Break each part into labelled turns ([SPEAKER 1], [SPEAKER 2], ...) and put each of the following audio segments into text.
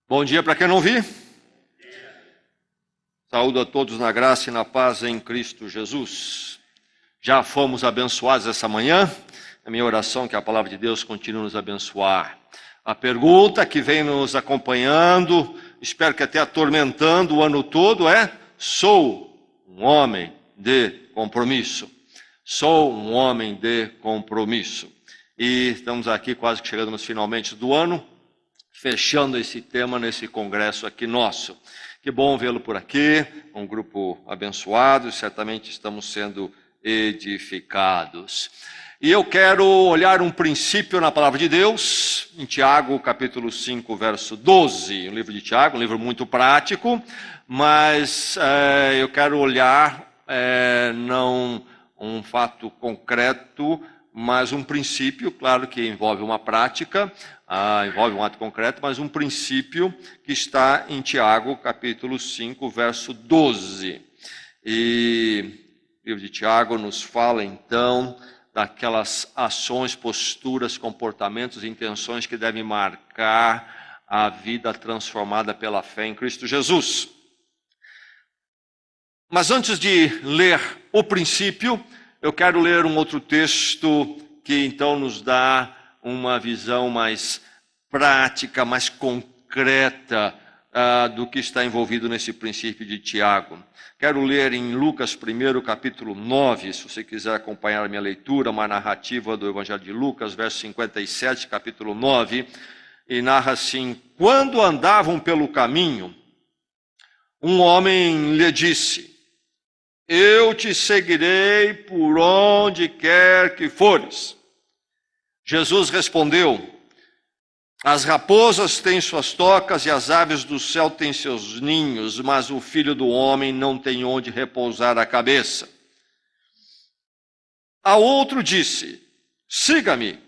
[SPEAKER 1] Bom dia para quem não vi. Saúdo a todos na graça e na paz em Cristo Jesus. Já fomos abençoados essa manhã. É minha oração que a palavra de Deus continue nos abençoar. A pergunta que vem nos acompanhando, espero que até atormentando o ano todo, é: sou um homem de compromisso. Sou um homem de compromisso. E estamos aqui quase que chegando nos finalmente do ano, fechando esse tema nesse congresso aqui nosso. Que bom vê-lo por aqui, um grupo abençoado, certamente estamos sendo edificados. E eu quero olhar um princípio na palavra de Deus, em Tiago, capítulo 5, verso 12, o livro de Tiago, um livro muito prático, mas eu quero olhar não um fato concreto, mas um princípio, claro que envolve uma prática, envolve um ato concreto, mas um princípio que está em Tiago, capítulo 5, verso 12. E o livro de Tiago nos fala, então, daquelas ações, posturas, comportamentos e intenções que devem marcar a vida transformada pela fé em Cristo Jesus. Mas antes de ler o princípio, eu quero ler um outro texto que então nos dá uma visão mais prática, mais concreta do que está envolvido nesse princípio de Tiago. Quero ler em Lucas 1, capítulo 9, se você quiser acompanhar a minha leitura, uma narrativa do Evangelho de Lucas, verso 57, capítulo 9, e narra assim: quando andavam pelo caminho, um homem lhe disse: eu te seguirei por onde quer que fores. Jesus respondeu: as raposas têm suas tocas e as aves do céu têm seus ninhos, mas o Filho do Homem não tem onde repousar a cabeça. A outro disse: siga-me.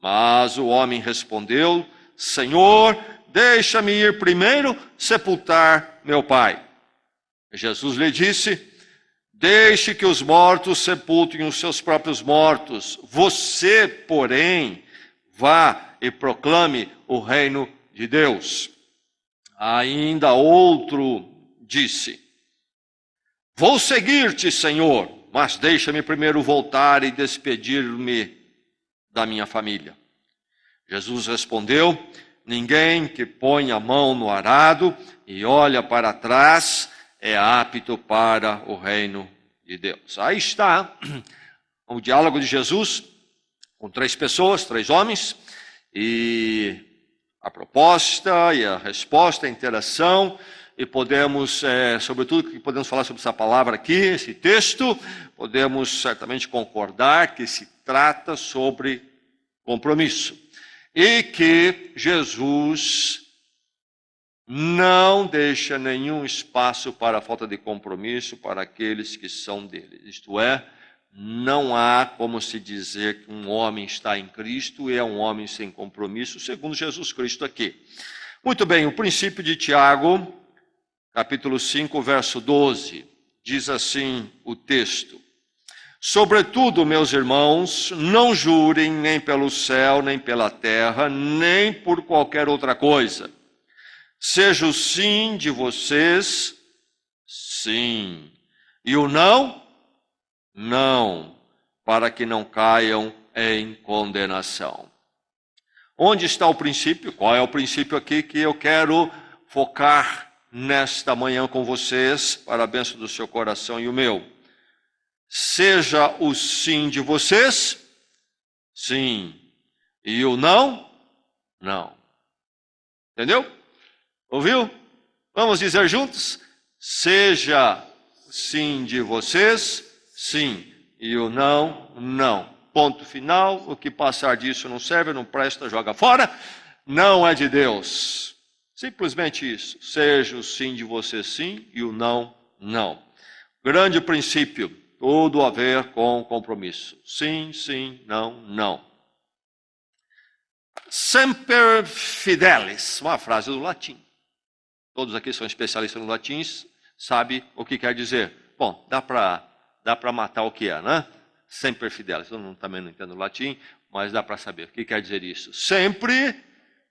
[SPEAKER 1] Mas o homem respondeu: Senhor, deixa-me ir primeiro sepultar meu pai. Jesus lhe disse: deixe que os mortos sepultem os seus próprios mortos. Você, porém, vá e proclame o reino de Deus. Ainda outro disse: vou seguir-te, Senhor, mas deixa-me primeiro voltar e despedir-me da minha família. Jesus respondeu: ninguém que põe a mão no arado e olha para trás é apto para o reino de Deus. Aí está o diálogo de Jesus com três pessoas, três homens, e a proposta e a resposta, a interação, e podemos, sobretudo, que podemos falar sobre essa palavra aqui, esse texto, podemos certamente concordar que se trata sobre compromisso, e que Jesus não deixa nenhum espaço para a falta de compromisso para aqueles que são dele. Isto é, não há como se dizer que um homem está em Cristo e é um homem sem compromisso, segundo Jesus Cristo aqui. Muito bem, o princípio de Tiago, capítulo 5, verso 12, diz assim o texto: sobretudo, meus irmãos, não jurem nem pelo céu, nem pela terra, nem por qualquer outra coisa. Seja o sim de vocês, sim, e o não, não, para que não caiam em condenação. Onde está o princípio? Qual é o princípio aqui que eu quero focar nesta manhã com vocês, para a bênção do seu coração e o meu? Seja o sim de vocês, sim, e o não, não. Entendeu? Ouviu? Vamos dizer juntos? Seja o sim de vocês, sim, e o não, não. Ponto final. O que passar disso não serve, não presta, joga fora. Não é de Deus. Simplesmente isso. Seja o sim de vocês, sim, e o não, não. Grande princípio. Tudo a ver com compromisso. Sim, sim, não, não. Semper fidelis, uma frase do latim. Todos aqui são especialistas no latim, sabem o que quer dizer. Bom, dá para matar o que é, né? Semper fidelis. Eu também não entendo latim, mas dá para saber o que quer dizer isso. Sempre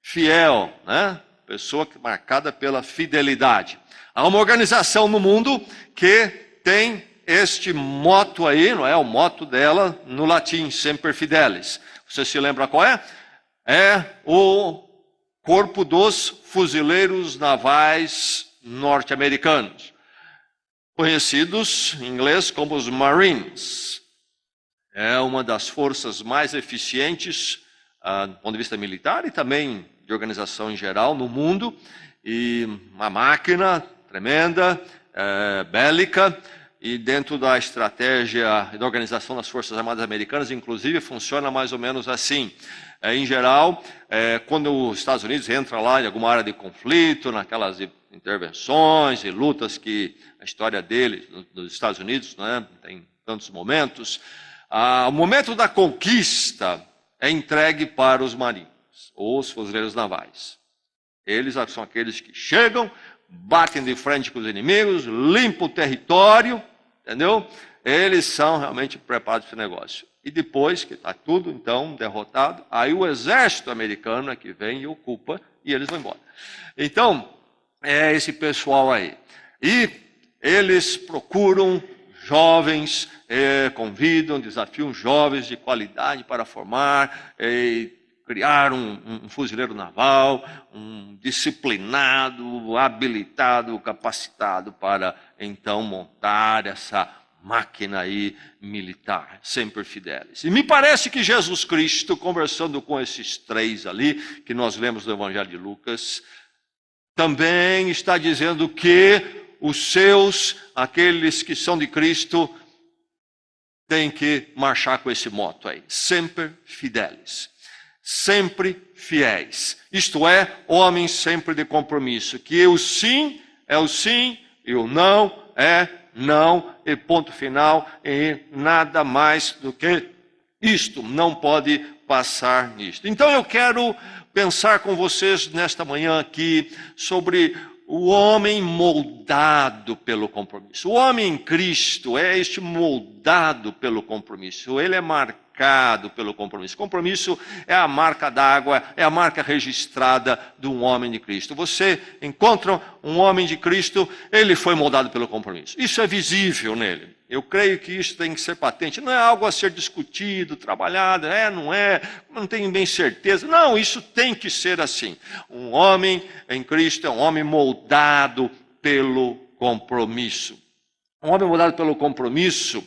[SPEAKER 1] fiel, né? Pessoa marcada pela fidelidade. Há uma organização no mundo que tem este moto aí, não é? O moto dela no latim, Semper Fidelis. Você se lembra qual é? É o Corpo dos Fuzileiros Navais Norte-Americanos, conhecidos em inglês como os Marines. É uma das forças mais eficientes do ponto de vista militar e também de organização em geral no mundo, e uma máquina tremenda, bélica, e dentro da estratégia e da organização das Forças Armadas Americanas, inclusive, funciona mais ou menos assim. Em geral, quando os Estados Unidos entram lá em alguma área de conflito, naquelas intervenções e lutas que a história deles, dos Estados Unidos, né, tem tantos momentos, o momento da conquista é entregue para os marinhos, ou os fuzileiros navais. Eles são aqueles que chegam, batem de frente com os inimigos, limpam o território, entendeu? Eles são realmente preparados para esse negócio. E depois que está tudo, então, derrotado, aí o exército americano é que vem e ocupa, e eles vão embora. Então, é esse pessoal aí. E eles procuram jovens, convidam, desafiam jovens de qualidade para formar, criar um fuzileiro naval, um disciplinado, habilitado, capacitado para então montar essa máquina aí militar, Semper Fidelis. E me parece que Jesus Cristo, conversando com esses três ali, que nós lemos no Evangelho de Lucas, também está dizendo que os seus, aqueles que são de Cristo, têm que marchar com esse moto aí, Semper Fidelis. Sempre fiéis. Isto é, homens sempre de compromisso. Que o sim é o sim e o não é não, e ponto final, e nada mais do que isto. Não pode passar nisto. Então eu quero pensar com vocês nesta manhã aqui sobre o homem moldado pelo compromisso. O homem em Cristo é este moldado pelo compromisso. Ele é marcado pelo compromisso. Compromisso é a marca d'água, é a marca registrada de um homem de Cristo. Você encontra um homem de Cristo, ele foi moldado pelo compromisso. Isso é visível nele. Eu creio que isso tem que ser patente. Não é algo a ser discutido, trabalhado, não tenho bem certeza. Não, isso tem que ser assim. Um homem em Cristo é um homem moldado pelo compromisso. Um homem moldado pelo compromisso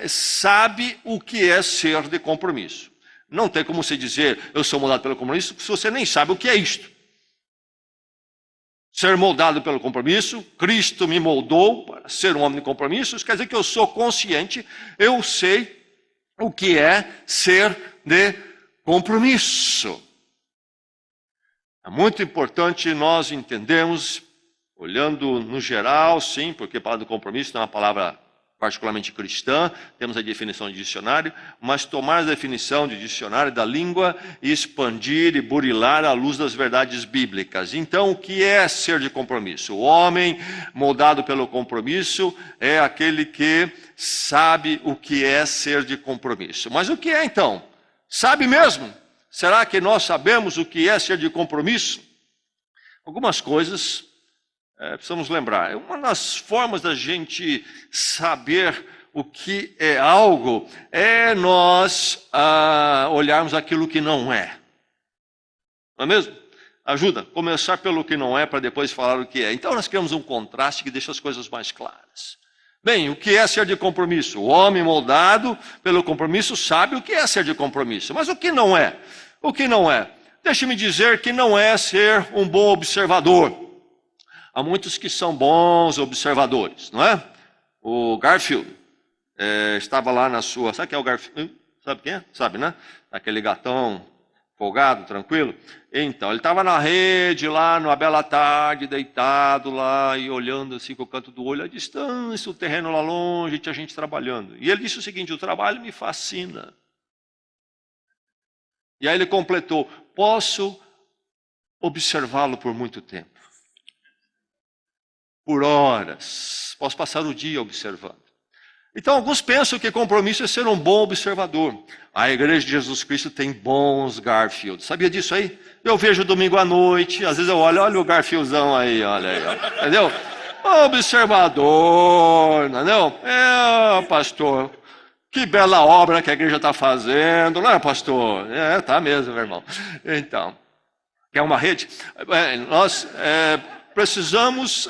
[SPEAKER 1] sabe o que é ser de compromisso. Não tem como você dizer, eu sou moldado pelo compromisso, se você nem sabe o que é isto. Ser moldado pelo compromisso, Cristo me moldou para ser um homem de compromisso, isso quer dizer que eu sou consciente, eu sei o que é ser de compromisso. É muito importante nós entendermos, olhando no geral, sim, porque a palavra do compromisso não é uma palavra particularmente cristã, temos a definição de dicionário, mas tomar a definição de dicionário da língua e expandir e burilar à luz das verdades bíblicas. Então, o que é ser de compromisso? O homem moldado pelo compromisso é aquele que sabe o que é ser de compromisso. Mas o que é então? Sabe mesmo? Será que nós sabemos o que é ser de compromisso? Algumas coisas precisamos lembrar. Uma das formas da gente saber o que é algo é nós olharmos aquilo que não é. Não é mesmo? Ajuda, começar pelo que não é para depois falar o que é. Então nós criamos um contraste que deixa as coisas mais claras. Bem, o que é ser de compromisso? O homem moldado pelo compromisso sabe o que é ser de compromisso. Mas o que não é? O que não é? Deixe-me dizer que não é ser um bom observador. Há muitos que são bons observadores, não é? O Garfield estava lá na sua... Sabe quem é o Garfield? Sabe quem é? Sabe, né? Aquele gatão folgado, tranquilo. Então, ele estava na rede lá, numa bela tarde, deitado lá e olhando assim com o canto do olho, à distância, o terreno lá longe, tinha gente trabalhando. E ele disse o seguinte, o trabalho me fascina. E aí ele completou, posso observá-lo por muito tempo. Por horas, posso passar o dia observando. Então, alguns pensam que compromisso é ser um bom observador. A Igreja de Jesus Cristo tem bons Garfield. Sabia disso aí? Eu vejo domingo à noite, às vezes eu olho o Garfieldzão aí, olha aí, ó, entendeu? Observador, entendeu? Pastor, que bela obra que a igreja está fazendo, não é, pastor? Tá mesmo, meu irmão. Então, quer uma rede? Nós precisamos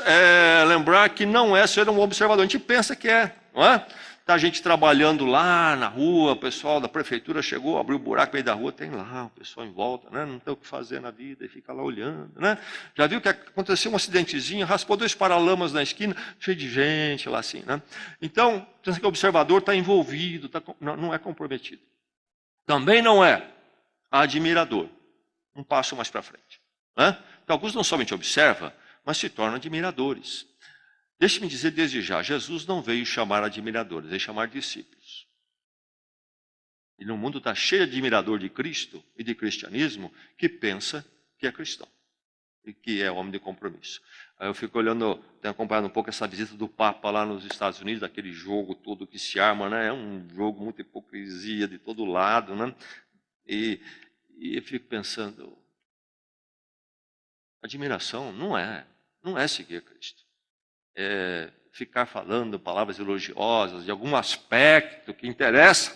[SPEAKER 1] lembrar que não é ser um observador. A gente pensa que é, não é? Tá a gente trabalhando lá na rua, o pessoal da prefeitura chegou, abriu o buraco no meio da rua, tem lá o pessoal em volta, né? Não tem o que fazer na vida e fica lá olhando, né? Já viu que aconteceu um acidentezinho, raspou 2 paralamas na esquina, cheio de gente lá assim, né? Então, pensa que o observador está envolvido, não é comprometido. Também não é admirador. Um passo mais para frente, né? Então, alguns não somente observam, mas se tornam admiradores. Deixe-me dizer desde já, Jesus não veio chamar admiradores, veio chamar discípulos. E no mundo está cheio de admirador de Cristo e de cristianismo que pensa que é cristão e que é homem de compromisso. Aí eu fico olhando, tenho acompanhado um pouco essa visita do Papa lá nos Estados Unidos, aquele jogo todo que se arma, né? É um jogo muito hipocrisia de todo lado, né? E eu fico pensando, admiração não é seguir Cristo. Ficar falando palavras elogiosas de algum aspecto que interessa,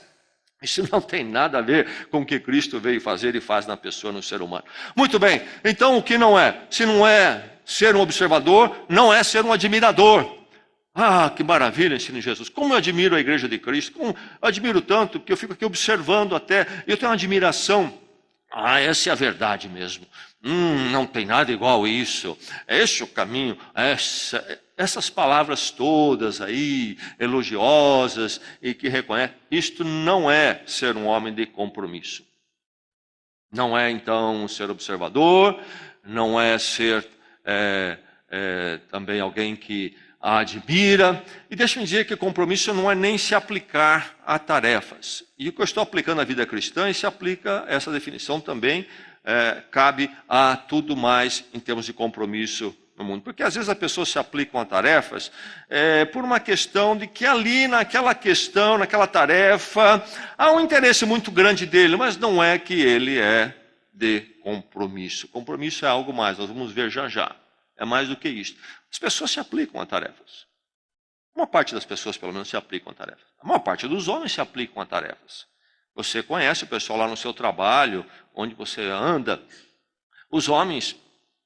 [SPEAKER 1] isso não tem nada a ver com o que Cristo veio fazer e faz na pessoa, no ser humano. Muito bem, então o que não é? Se não é ser um observador, não é ser um admirador. Ah, que maravilha, ensino Jesus. Como eu admiro a igreja de Cristo, como eu admiro tanto, que eu fico aqui observando até, eu tenho uma admiração. Essa é a verdade mesmo. Não tem nada igual a isso. Esse é o caminho. Essas palavras todas aí, elogiosas e que reconhecem, isto não é ser um homem de compromisso. Não é, então, ser observador, não é ser também alguém que a admira. E deixa-me dizer que compromisso não é nem se aplicar a tarefas. E o que eu estou aplicando à vida cristã, e se aplica essa definição também, cabe a tudo mais em termos de compromisso no mundo. Porque às vezes as pessoas se aplicam a tarefas por uma questão de que ali naquela questão, naquela tarefa, há um interesse muito grande dele, mas não é que ele é de compromisso. Compromisso é algo mais, nós vamos ver já já. É mais do que isso. As pessoas se aplicam a tarefas. Uma parte das pessoas, pelo menos, se aplicam a tarefas. A maior parte dos homens se aplicam a tarefas. Você conhece o pessoal lá no seu trabalho, onde você anda. Os homens,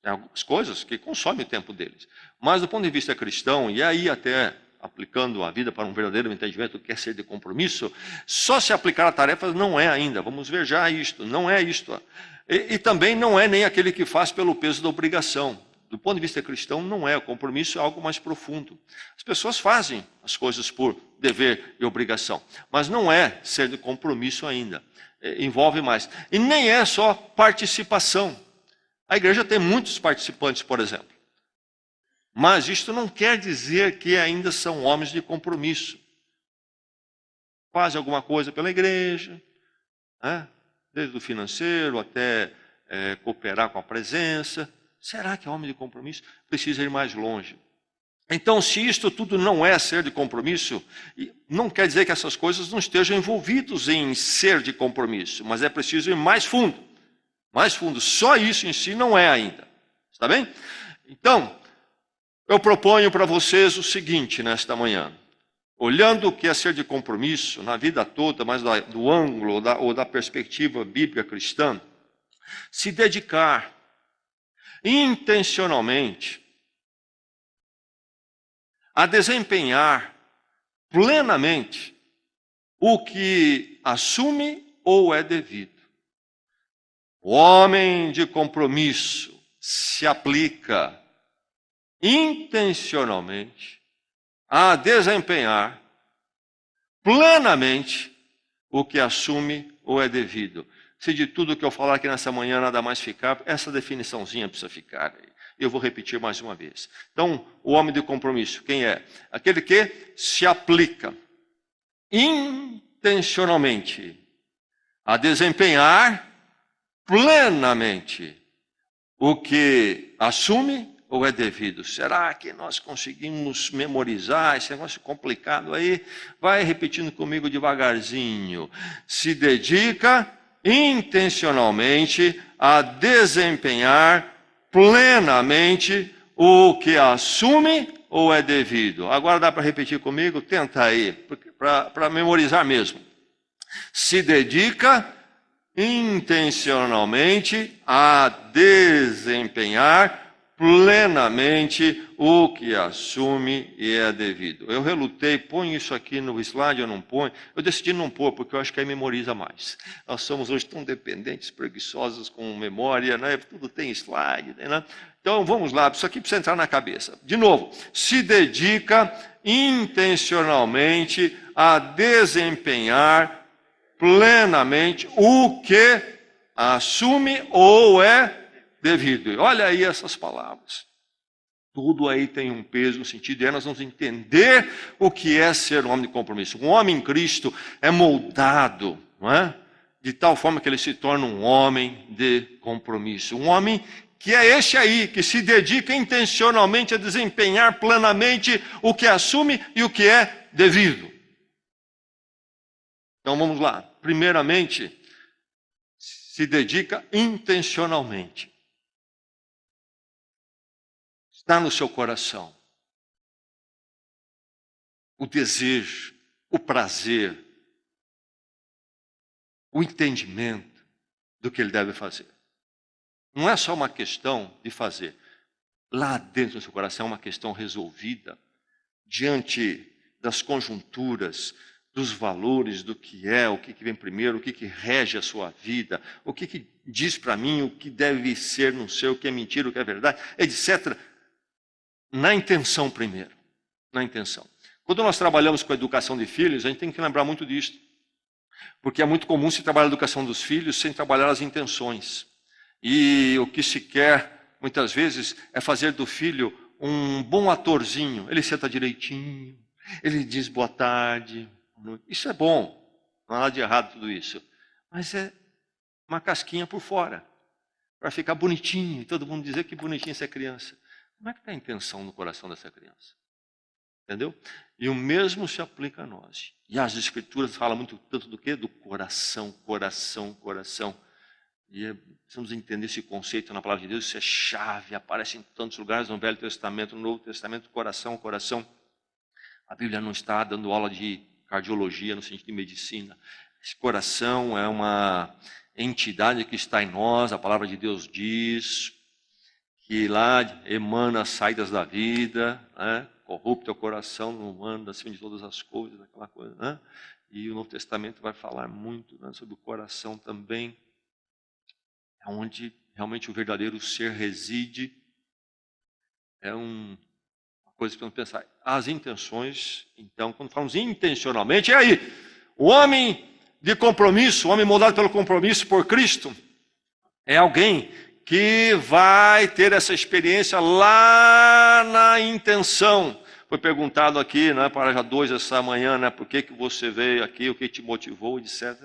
[SPEAKER 1] tem algumas coisas que consomem o tempo deles. Mas do ponto de vista cristão, e aí até aplicando a vida para um verdadeiro entendimento do que é ser de compromisso, só se aplicar a tarefas não é ainda. Vamos ver já isto, não é isto. E também não é nem aquele que faz pelo peso da obrigação. Do ponto de vista cristão, não é. O compromisso é algo mais profundo. As pessoas fazem as coisas por dever e obrigação, mas não é ser de compromisso ainda. Envolve mais. E nem é só participação. A igreja tem muitos participantes, por exemplo. Mas isto não quer dizer que ainda são homens de compromisso. Fazem alguma coisa pela igreja, desde o financeiro até cooperar com a presença. Será que é homem de compromisso? Precisa ir mais longe. Então, se isto tudo não é ser de compromisso, não quer dizer que essas coisas não estejam envolvidas em ser de compromisso, mas é preciso ir mais fundo. Mais fundo. Só isso em si não é ainda. Está bem? Então, eu proponho para vocês o seguinte nesta manhã. Olhando o que é ser de compromisso na vida toda, mas do ângulo ou da perspectiva bíblica cristã, se dedicar intencionalmente a desempenhar plenamente o que assume ou é devido. O homem de compromisso se aplica intencionalmente a desempenhar plenamente o que assume ou é devido. Se de tudo que eu falar aqui nessa manhã nada mais ficar, essa definiçãozinha precisa ficar. Eu vou repetir mais uma vez. Então, o homem de compromisso, quem é? Aquele que se aplica intencionalmente a desempenhar plenamente o que assume ou é devido? Será que nós conseguimos memorizar esse negócio complicado aí? Vai repetindo comigo devagarzinho. Se dedica intencionalmente a desempenhar plenamente o que assume ou é devido? Agora dá para repetir comigo? Tenta aí, para memorizar mesmo. Se dedica intencionalmente a desempenhar plenamente o que assume e é devido. Eu relutei, põe isso aqui no slide ou não põe? Eu decidi não pôr, porque eu acho que aí memoriza mais. Nós somos hoje tão dependentes, preguiçosos com memória, né? Tudo tem slide, né? Então vamos lá, isso aqui precisa entrar na cabeça. De novo, se dedica intencionalmente a desempenhar plenamente o que assume ou é devido. Olha aí essas palavras. Tudo aí tem um peso, um sentido, e aí nós vamos entender o que é ser um homem de compromisso. Um homem em Cristo é moldado, não é? De tal forma que ele se torna um homem de compromisso. Um homem que é este aí, que se dedica intencionalmente a desempenhar plenamente o que assume e o que é devido. Então vamos lá. Primeiramente, se dedica intencionalmente. Está no seu coração o desejo, o prazer, o entendimento do que ele deve fazer. Não é só uma questão de fazer. Lá dentro do seu coração é uma questão resolvida diante das conjunturas, dos valores, do que é, o que vem primeiro, o que rege a sua vida, o que diz para mim o que deve ser, não sei, o que é mentira, o que é verdade, etc. Na intenção primeiro, na intenção. Quando nós trabalhamos com a educação de filhos, a gente tem que lembrar muito disso. Porque é muito comum se trabalhar a educação dos filhos sem trabalhar as intenções. E o que se quer, muitas vezes, é fazer do filho um bom atorzinho. Ele senta direitinho, ele diz boa tarde. Isso é bom, não há nada de errado tudo isso. Mas é uma casquinha por fora, para ficar bonitinho, e todo mundo dizer que bonitinho essa criança. Como é que está a intenção no coração dessa criança? Entendeu? E o mesmo se aplica a nós. E as escrituras falam muito tanto do quê? Do coração, coração, coração. E precisamos entender esse conceito na palavra de Deus, isso é chave, aparece em tantos lugares no Velho Testamento, no Novo Testamento, coração, coração. A Bíblia não está dando aula de cardiologia no sentido de medicina. Esse coração é uma entidade que está em nós, a palavra de Deus diz que lá emana as saídas da vida, né? Corrupto é o coração, não humano, acima de todas as coisas, aquela coisa, né? E o Novo Testamento vai falar muito, né, sobre o coração também, onde realmente o verdadeiro ser reside. É uma coisa que precisamos pensar. As intenções, então, quando falamos intencionalmente, e aí? O homem de compromisso, o homem moldado pelo compromisso por Cristo, é alguém que vai ter essa experiência lá na intenção. Foi perguntado aqui, né, para já 2 essa manhã, né, por que você veio aqui, o que te motivou, etc.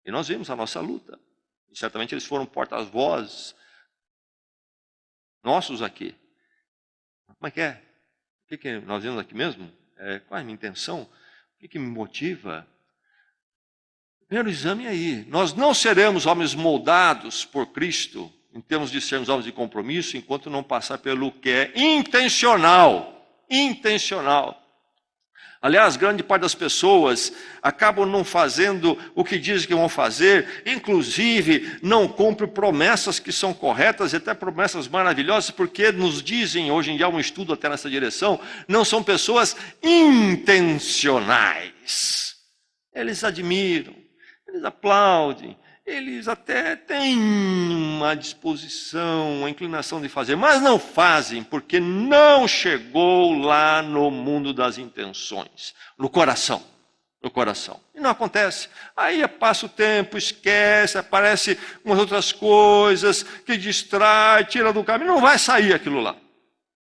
[SPEAKER 1] E nós vimos a nossa luta. E certamente eles foram porta-vozes nossos aqui. Como é que é? O que nós vimos aqui mesmo? Qual é a minha intenção? O que me motiva? Primeiro exame aí. Nós não seremos homens moldados por Cristo, em termos de sermos homens de compromisso, enquanto não passar pelo que é intencional. Intencional. Aliás, grande parte das pessoas acabam não fazendo o que dizem que vão fazer, inclusive não cumprem promessas que são corretas, e até promessas maravilhosas, porque nos dizem, hoje em dia há um estudo até nessa direção, não são pessoas intencionais. Eles admiram, eles aplaudem, eles até têm uma disposição, uma inclinação de fazer, mas não fazem, porque não chegou lá no mundo das intenções, no coração. No coração. E não acontece. Aí passa o tempo, esquece, aparece umas outras coisas que distrai, tira do caminho, não vai sair aquilo lá.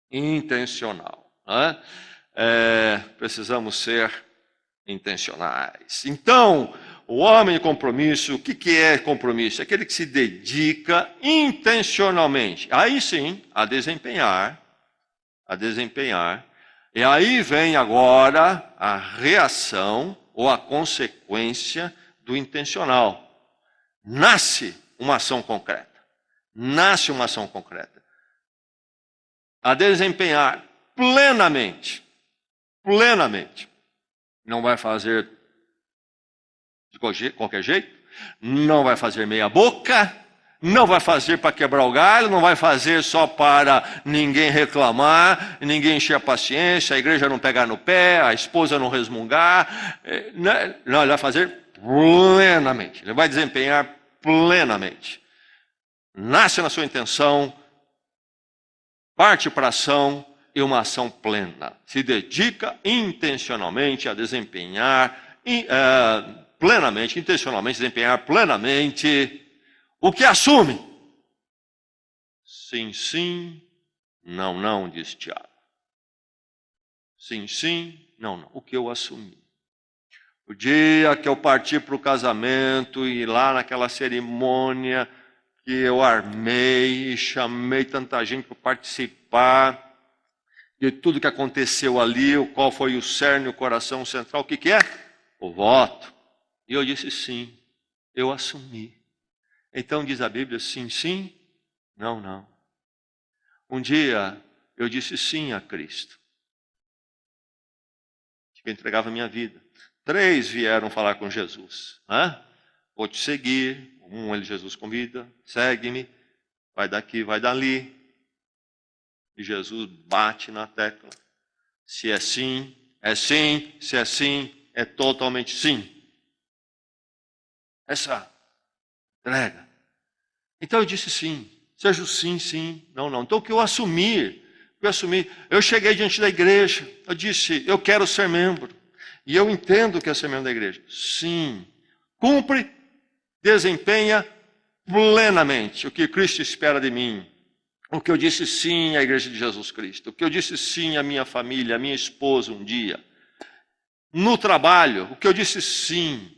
[SPEAKER 1] Intencional. Né? Precisamos ser intencionais. Então, o homem de compromisso, o que é compromisso? É aquele que se dedica intencionalmente, aí sim, a desempenhar. E aí vem agora a reação ou a consequência do intencional. Nasce uma ação concreta. A desempenhar plenamente. Não vai fazer de qualquer jeito, não vai fazer meia boca, não vai fazer para quebrar o galho, não vai fazer só para ninguém reclamar, ninguém encher a paciência, a igreja não pegar no pé, a esposa não resmungar. Não, ele vai fazer plenamente, ele vai desempenhar plenamente. Nasce na sua intenção, parte para a ação e uma ação plena. Se dedica intencionalmente a desempenhar plenamente, intencionalmente desempenhar plenamente o que assume. Sim, sim, não, não, diz Tiago. Sim, sim, não, não. O que eu assumi. O dia que eu parti para o casamento e lá naquela cerimônia que eu armei e chamei tanta gente para participar, de tudo que aconteceu ali, qual foi o cerne, o coração central, o que é? O voto. E eu disse sim, eu assumi. Então diz a Bíblia, sim, sim, não, não. Um dia eu disse sim a Cristo. Eu entregava a minha vida. 3 vieram falar com Jesus. Vou te seguir. Jesus convida, segue-me, vai daqui, vai dali. E Jesus bate na tecla. Se é sim, é sim. Se é sim, é totalmente sim. Essa entrega. Então eu disse sim. Seja o sim, sim, não, não. Então o que eu assumi, eu cheguei diante da igreja, eu disse, eu quero ser membro. E eu entendo que é ser membro da igreja. Sim. Cumpre, desempenha plenamente o que Cristo espera de mim. O que eu disse sim à igreja de Jesus Cristo. O que eu disse sim à minha família, à minha esposa um dia. No trabalho, o que eu disse sim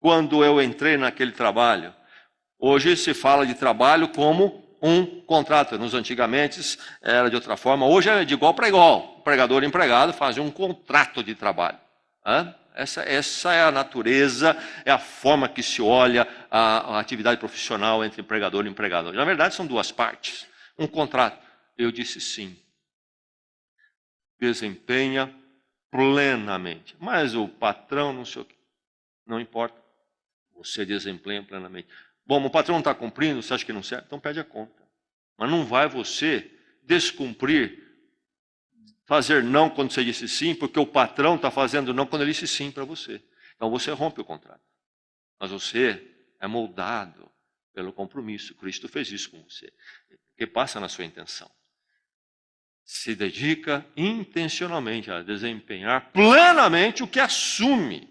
[SPEAKER 1] quando eu entrei naquele trabalho. Hoje se fala de trabalho como um contrato. Nos antigamente era de outra forma. Hoje é de igual para igual. Empregador e empregado fazem um contrato de trabalho. Essa é a natureza, é a forma que se olha a atividade profissional entre empregador e empregado. Na verdade, são 2 partes. Um contrato. Eu disse sim. Desempenha plenamente. Mas o patrão, não sei o quê. Não importa. Você desempenha plenamente. Bom, o patrão não está cumprindo, você acha que não serve? Então pede a conta. Mas não vai você descumprir, fazer não quando você disse sim, porque o patrão está fazendo não quando ele disse sim para você. Então você rompe o contrato. Mas você é moldado pelo compromisso. Cristo fez isso com você. Porque passa na sua intenção. Se dedica intencionalmente a desempenhar plenamente o que assume.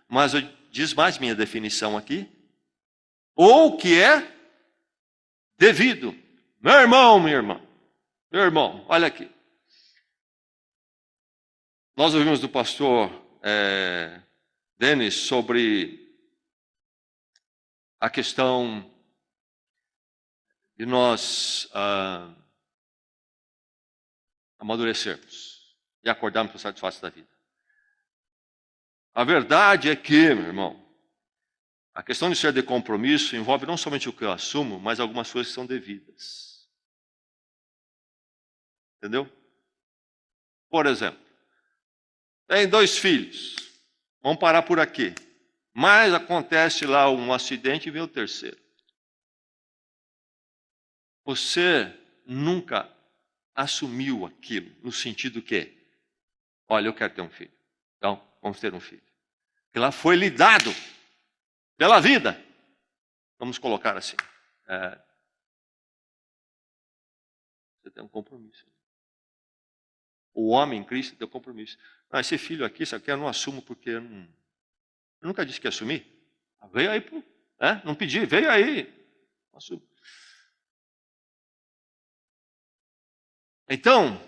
[SPEAKER 1] Mas diz mais minha definição aqui. Ou que é devido. Meu irmão, minha irmã. Meu irmão, olha aqui. Nós ouvimos do pastor Denis sobre a questão de nós amadurecermos e acordarmos para o satisfação da vida. A verdade é que, meu irmão, a questão de ser de compromisso envolve não somente o que eu assumo, mas algumas coisas que são devidas. Entendeu? Por exemplo, tem 2 filhos. Vamos parar por aqui. Mas acontece lá um acidente e vem o 3º. Você nunca assumiu aquilo no sentido que, olha, eu quero ter um filho. Então, vamos ter um filho. Que lá foi lhe dado pela vida. Vamos colocar assim. Você tem um compromisso. O homem em Cristo tem um compromisso. Esse filho aqui, isso aqui eu não assumo porque eu nunca disse que ia assumir. Veio aí, não pedi, veio aí. Assumo. Então,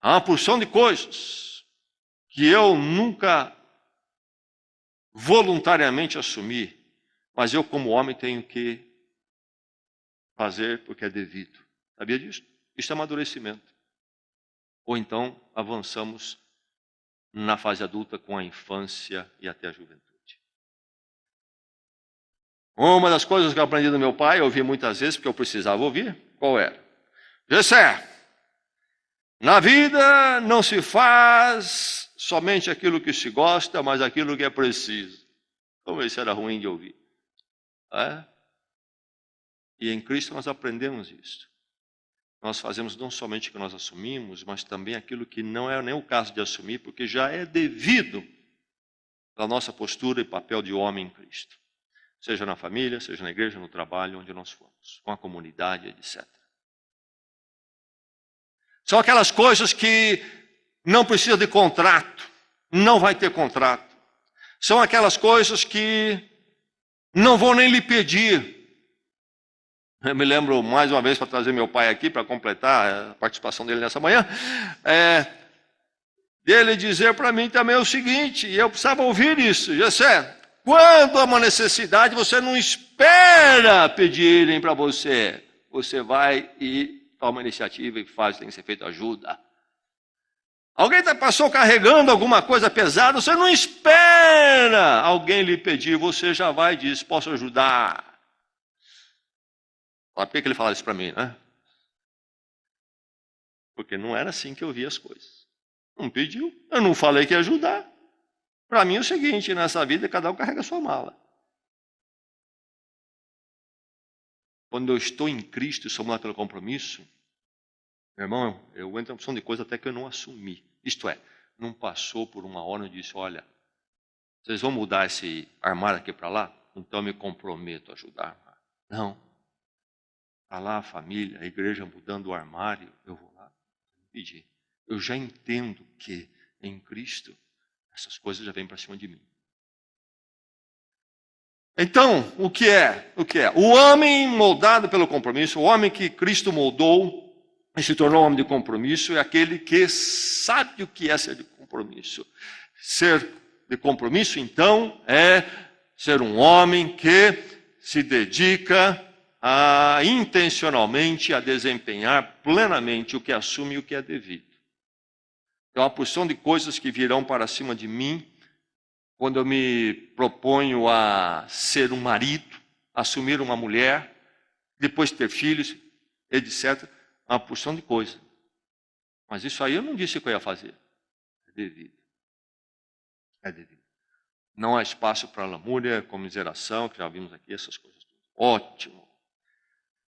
[SPEAKER 1] há uma porção de coisas que eu nunca voluntariamente assumir, mas eu, como homem, tenho que fazer porque é devido. Sabia disso? Isso é amadurecimento. Ou então avançamos na fase adulta com a infância e até a juventude. Uma das coisas que eu aprendi do meu pai, eu ouvi muitas vezes, porque eu precisava ouvir, qual era? Gessé, na vida não se faz somente aquilo que se gosta, mas aquilo que é preciso. Como isso era ruim de ouvir. É? E em Cristo nós aprendemos isso. Nós fazemos não somente o que nós assumimos, mas também aquilo que não é nem o caso de assumir, porque já é devido à nossa postura e papel de homem em Cristo. Seja na família, seja na igreja, no trabalho, onde nós formos, com a comunidade, etc. São aquelas coisas que não precisa de contrato, não vai ter contrato. São aquelas coisas que não vou nem lhe pedir. Eu me lembro, mais uma vez, para trazer meu pai aqui, para completar a participação dele nessa manhã, dele dizer para mim também o seguinte, e eu precisava ouvir isso, Gessé, quando há uma necessidade, você não espera pedirem para você, você vai e toma iniciativa e faz, tem que ser feita ajuda. Alguém passou carregando alguma coisa pesada, você não espera alguém lhe pedir, você já vai e diz, posso ajudar? Por que ele falava isso para mim, né? Porque não era assim que eu via as coisas. Não pediu, eu não falei que ia ajudar. Para mim é o seguinte, nessa vida cada um carrega a sua mala. Quando eu estou em Cristo e sou mudado pelo compromisso, meu irmão, eu entro em opção de coisa até que eu não assumi. Isto é, não passou por uma hora e disse, olha, vocês vão mudar esse armário aqui para lá? Então eu me comprometo a ajudar. Não. Está lá a família, a igreja mudando o armário, eu vou lá pedir. Eu já entendo que em Cristo essas coisas já vêm para cima de mim. Então, o que é? O homem moldado pelo compromisso, o homem que Cristo moldou e se tornou homem de compromisso, é aquele que sabe o que é ser de compromisso. Ser de compromisso, então, é ser um homem que se dedica intencionalmente a desempenhar plenamente o que assume e o que é devido. É uma porção de coisas que virão para cima de mim quando eu me proponho a ser um marido, assumir uma mulher, depois ter filhos, etc. Uma porção de coisas. Mas isso aí eu não disse que eu ia fazer. É devido. É devido. Não há espaço para lamúria, comiseração, que já vimos aqui, essas coisas. Ótimo.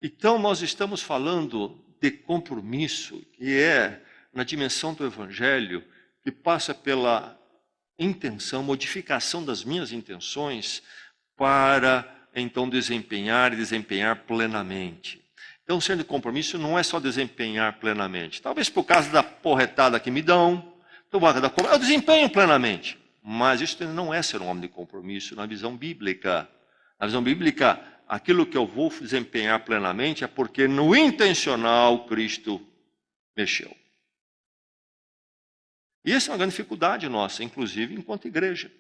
[SPEAKER 1] Então, nós estamos falando de compromisso, que é na dimensão do Evangelho, que passa pela intenção, modificação das minhas intenções, para então desempenhar plenamente. Então, sendo de compromisso, não é só desempenhar plenamente. Talvez por causa da porretada que me dão, eu desempenho plenamente. Mas isso não é ser um homem de compromisso na visão bíblica. Na visão bíblica, aquilo que eu vou desempenhar plenamente é porque no intencional Cristo mexeu. E essa é uma grande dificuldade nossa, inclusive enquanto igreja.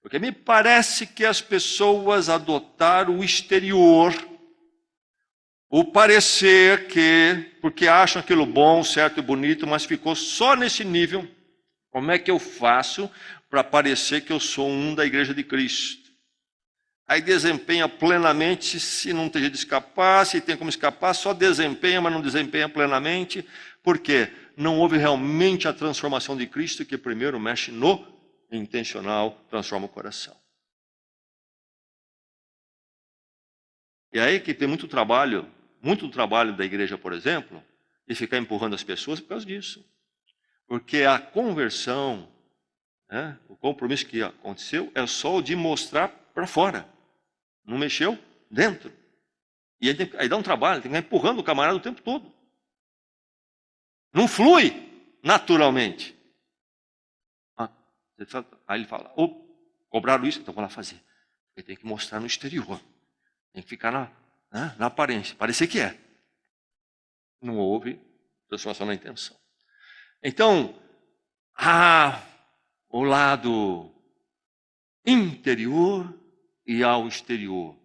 [SPEAKER 1] Porque me parece que as pessoas adotaram o exterior, o parecer porque acham aquilo bom, certo e bonito, mas ficou só nesse nível. Como é que eu faço para parecer que eu sou um da igreja de Cristo? Aí desempenha plenamente, se não tem jeito de escapar, se tem como escapar, só desempenha, mas não desempenha plenamente. Por quê? Não houve realmente a transformação de Cristo, que primeiro mexe no intencional, transforma o coração. E aí que tem muito trabalho da igreja, por exemplo, de ficar empurrando as pessoas por causa disso. Porque a conversão, o compromisso que aconteceu, é só o de mostrar para fora. Não mexeu dentro. E aí dá um trabalho, tem que ficar empurrando o camarada o tempo todo. Não flui naturalmente. Aí ele fala, cobraram isso, então vou lá fazer. Ele tem que mostrar no exterior. Tem que ficar na aparência, parecer que é. Não houve transformação na intenção. Então, o lado interior e ao exterior.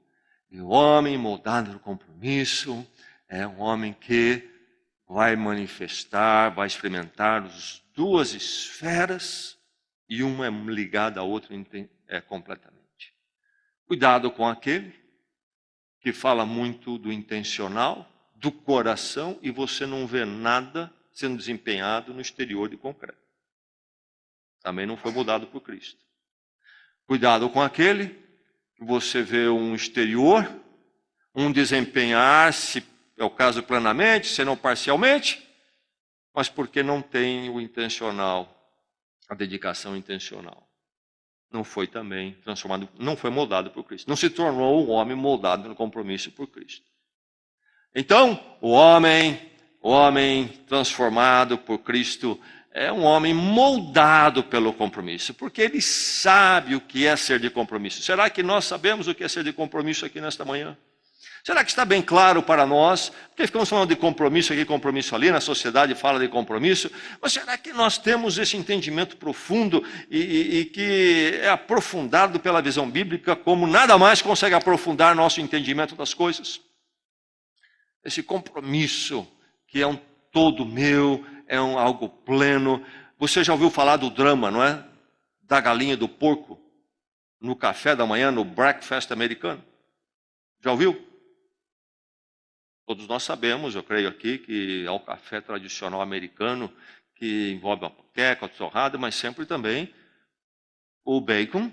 [SPEAKER 1] E o homem moldado no compromisso é um homem que vai manifestar, vai experimentar as duas esferas e uma é ligada à outra completamente. Cuidado com aquele que fala muito do intencional, do coração, e você não vê nada sendo desempenhado no exterior de concreto. Também não foi mudado por Cristo. Cuidado com aquele que você vê um exterior, um desempenhar, se é o caso plenamente, se não parcialmente, mas porque não tem o intencional, a dedicação intencional. Não foi também transformado, não foi moldado por Cristo. Não se tornou um homem moldado no compromisso por Cristo. Então, o homem transformado por Cristo é um homem moldado pelo compromisso, porque ele sabe o que é ser de compromisso. Será que nós sabemos o que é ser de compromisso aqui nesta manhã? Será que está bem claro para nós? Porque ficamos falando de compromisso aqui, compromisso ali, na sociedade fala de compromisso, mas será que nós temos esse entendimento profundo e que é aprofundado pela visão bíblica, como nada mais consegue aprofundar nosso entendimento das coisas? Esse compromisso, que é um todo meu, é algo pleno. Você já ouviu falar do drama, não é? Da galinha e do porco, no café da manhã, no breakfast americano? Já ouviu? Todos nós sabemos, eu creio aqui, que é o café tradicional americano, que envolve a panqueca, a torrada, mas sempre também o bacon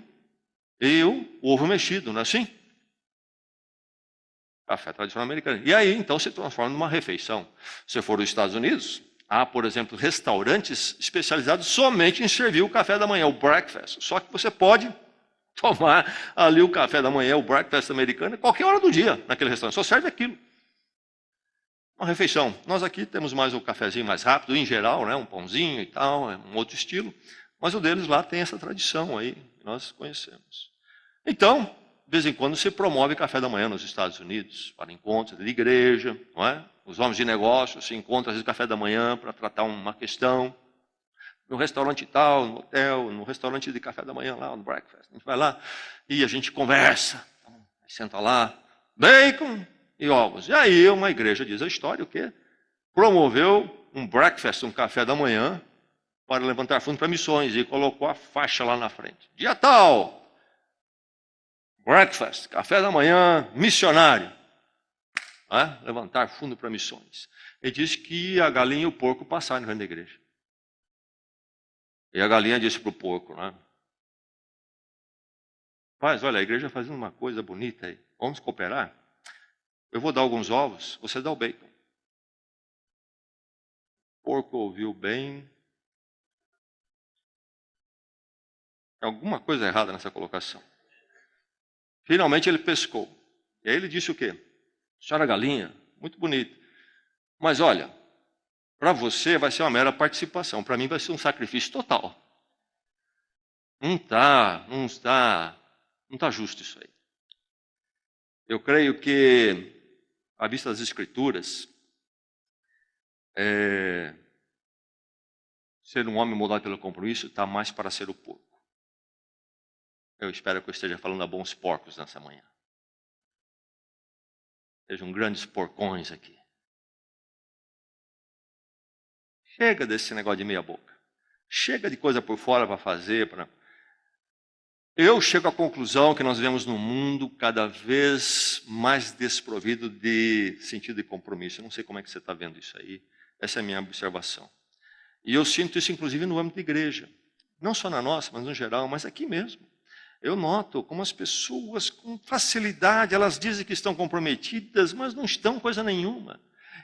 [SPEAKER 1] e o ovo mexido, não é assim? Café tradicional americano. E aí, então, se transforma numa refeição. Se for os Estados Unidos, há, por exemplo, restaurantes especializados somente em servir o café da manhã, o breakfast. Só que você pode tomar ali o café da manhã, o breakfast americano, a qualquer hora do dia naquele restaurante. Só serve aquilo. Uma refeição. Nós aqui temos mais um cafezinho mais rápido, em geral, né? Um pãozinho e tal, é um outro estilo. Mas o deles lá tem essa tradição aí, que nós conhecemos. Então, de vez em quando se promove café da manhã nos Estados Unidos, para encontros de igreja, não é? Os homens de negócio se encontram às vezes café da manhã para tratar uma questão. No restaurante tal, no hotel, no restaurante de café da manhã lá, no breakfast. A gente vai lá e a gente conversa. Então, senta lá, bacon e ovos. E aí uma igreja diz a história, o quê? Promoveu um breakfast, um café da manhã, para levantar fundos para missões, e colocou a faixa lá na frente. Dia tal, breakfast, café da manhã, missionário. Levantar fundo para missões. Ele disse que a galinha e o porco passaram na frente da igreja. E a galinha disse para o porco, né? Paz, olha, a igreja fazendo uma coisa bonita aí. Vamos cooperar? Eu vou dar alguns ovos, você dá o bacon. O porco ouviu bem. Alguma coisa errada nessa colocação. Finalmente ele pescou. E aí ele disse o quê? Senhora galinha, muito bonito. Mas olha, para você vai ser uma mera participação. Para mim vai ser um sacrifício total. Não está justo isso aí. Eu creio que, à vista das Escrituras, ser um homem moldado pelo compromisso está mais para ser o porco. Eu espero que eu esteja falando a bons porcos nessa manhã. Sejam grandes porcões aqui. Chega desse negócio de meia boca. Chega de coisa por fora para fazer. Eu chego à conclusão que nós vivemos num mundo cada vez mais desprovido de sentido de compromisso. Eu não sei como é que você está vendo isso aí. Essa é a minha observação. E eu sinto isso, inclusive, no âmbito da igreja. Não só na nossa, mas no geral, mas aqui mesmo. Eu noto como as pessoas, com facilidade, elas dizem que estão comprometidas, mas não estão coisa nenhuma.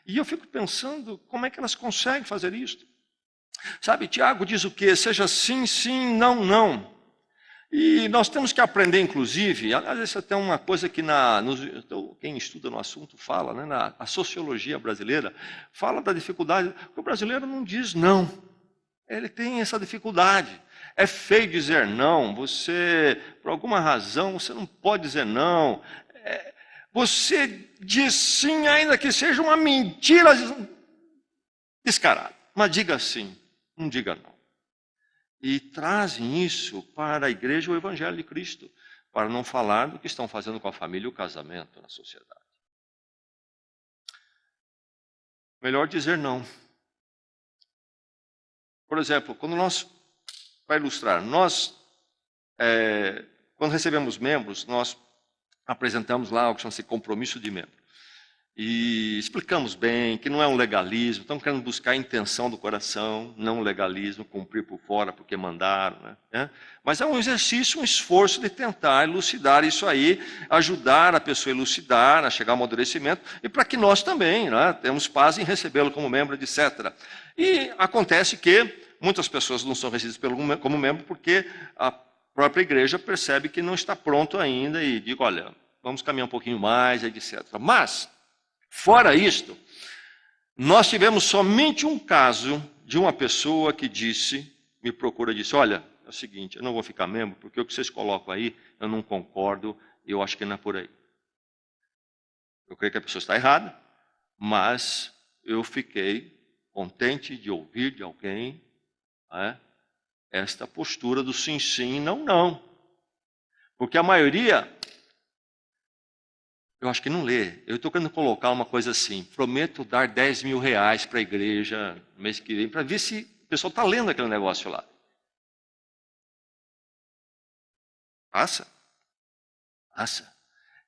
[SPEAKER 1] E eu fico pensando, como é que elas conseguem fazer isso? Sabe, Tiago diz o quê? Seja sim, sim, não, não. E nós temos que aprender, inclusive, aliás, essa é até uma coisa que quem estuda no assunto fala, né, a sociologia brasileira, fala da dificuldade, porque o brasileiro não diz não. Ele tem essa dificuldade. É feio dizer não. Você, por alguma razão, você não pode dizer não. Você diz sim, ainda que seja uma mentira descarada. Mas diga sim, não diga não. e trazem isso para a igreja, o Evangelho de Cristo, para não falar do que estão fazendo com a família e o casamento na sociedade. Melhor dizer não. Por exemplo, para ilustrar, quando recebemos membros, nós apresentamos lá o que chama-se compromisso de membro. E explicamos bem que não é um legalismo, estamos querendo buscar a intenção do coração, não um legalismo, cumprir por fora porque mandaram. Né? Mas é um exercício, um esforço de tentar elucidar isso aí, ajudar a pessoa a elucidar, a chegar ao amadurecimento, e para que nós também temos paz em recebê-lo como membro, etc. E acontece que muitas pessoas não são recebidas como membro porque a própria igreja percebe que não está pronto ainda e diz, olha, vamos caminhar um pouquinho mais, etc. Mas, fora isto, nós tivemos somente um caso de uma pessoa que me procura e disse, olha, é o seguinte, eu não vou ficar membro porque o que vocês colocam aí, eu não concordo, eu acho que não é por aí. Eu creio que a pessoa está errada, mas eu fiquei contente de ouvir de alguém esta postura do sim, sim, não, não. Porque a maioria, eu acho que não lê. Eu estou querendo colocar uma coisa assim, prometo dar 10 mil reais para a igreja no mês que vem, para ver se o pessoal está lendo aquele negócio lá. Passa.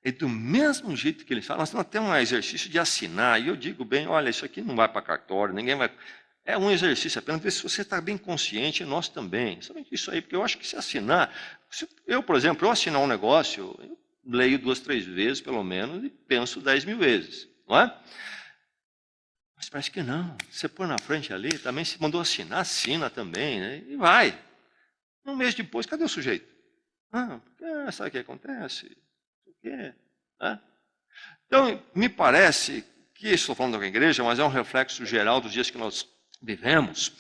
[SPEAKER 1] É do mesmo jeito que eles falam, nós temos até um exercício de assinar, e eu digo bem, olha, isso aqui não vai para cartório, ninguém vai... É um exercício apenas, ver se você está bem consciente, e nós também. Somente isso aí, porque eu acho que se assinar... por exemplo, eu assinar um negócio, eu leio 2, 3 vezes, pelo menos, e penso 10 mil vezes, não é? Mas parece que não. Você põe na frente ali, também se mandou assinar, assina também, né? E vai. Um mês depois, cadê o sujeito? Porque sabe o que acontece? O quê? Então, me parece que, estou falando da igreja, mas é um reflexo geral dos dias que nós vivemos,